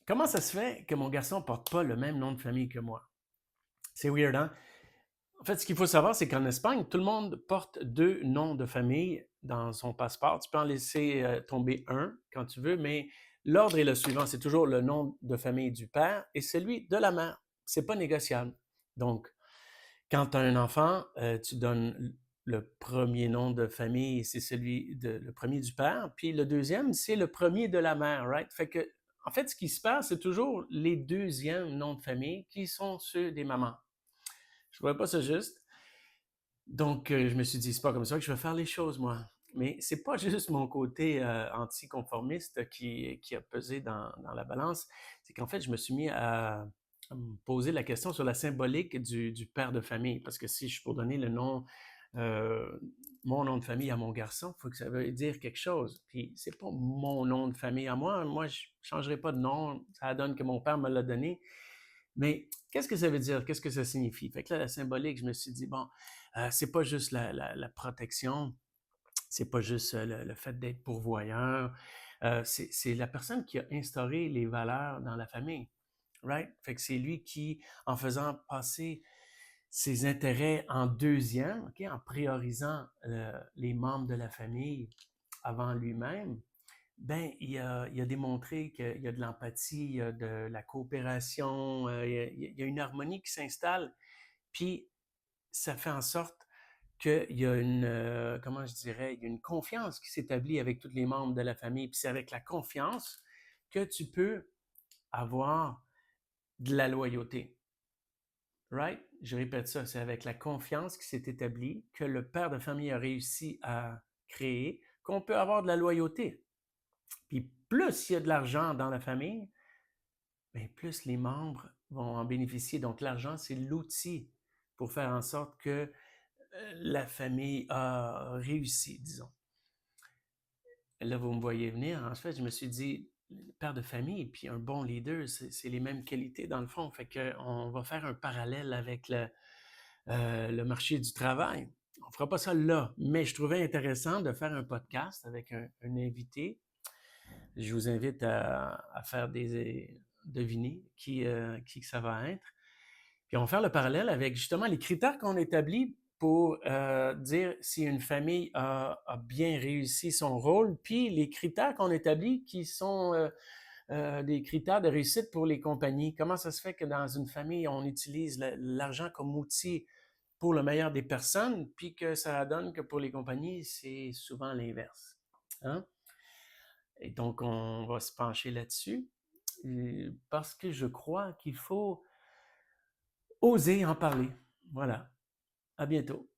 Comment ça se fait que mon garçon ne porte pas le même nom de famille que moi? C'est weird, hein? En fait, ce qu'il faut savoir, c'est qu'en Espagne, tout le monde porte deux noms de famille dans son passeport. Tu peux en laisser tomber un quand tu veux, mais l'ordre est le suivant. C'est toujours le nom de famille du père et celui de la mère. C'est pas négociable. Donc, quand tu as un enfant, tu donnes le premier nom de famille, c'est le premier du père, puis le deuxième, c'est le premier de la mère, right? Fait que, en fait, ce qui se passe, c'est toujours les deuxièmes noms de famille qui sont ceux des mamans. Je ne trouvais pas ça juste. Donc, je me suis dit, c'est pas comme ça que je vais faire les choses, moi. Mais c'est pas juste mon côté anticonformiste qui a pesé dans la balance. C'est qu'en fait, je me suis mis à me poser la question sur la symbolique du père de famille. Parce que si je suis pour donner euh, mon nom de famille à mon garçon, il faut que ça veuille dire quelque chose. Puis, c'est pas mon nom de famille à moi. Moi, je ne changerai pas de nom. Ça donne que mon père me l'a donné. Mais qu'est-ce que ça veut dire? Qu'est-ce que ça signifie? Fait que là, la symbolique, je me suis dit, bon, c'est pas juste la protection, c'est pas juste le fait d'être pourvoyeur, c'est la personne qui a instauré les valeurs dans la famille, right? Fait que c'est lui qui, en faisant passer ses intérêts en deuxième, ok, en priorisant les membres de la famille avant lui-même, ben, il a démontré qu'il y a de l'empathie, il y a de la coopération, il y a une harmonie qui s'installe, puis ça fait en sorte qu'il y a comment je dirais, il y a une confiance qui s'établit avec tous les membres de la famille. Puis c'est avec la confiance que tu peux avoir de la loyauté. Right? Je répète ça, c'est avec la confiance qui s'est établie que le père de famille a réussi à créer qu'on peut avoir de la loyauté. Puis plus il y a de l'argent dans la famille, bien, plus les membres vont en bénéficier. Donc l'argent, c'est l'outil pour faire en sorte que la famille a réussi, disons. Là, vous me voyez venir. En fait, je me suis dit, père de famille puis un bon leader, c'est les mêmes qualités dans le fond. Fait qu'on va faire un parallèle avec le marché du travail. On ne fera pas ça là, mais je trouvais intéressant de faire un podcast avec un invité. Je vous invite à faire deviner qui ça va être. Puis on va faire le parallèle avec justement les critères qu'on établit pour dire si une famille a bien réussi son rôle, puis les critères qu'on établit qui sont des critères de réussite pour les compagnies. Comment ça se fait que dans une famille, on utilise l'argent comme outil pour le meilleur des personnes, puis que ça donne que pour les compagnies, c'est souvent l'inverse. Hein? Et donc, on va se pencher là-dessus parce que je crois qu'il faut oser en parler. Voilà. À bientôt.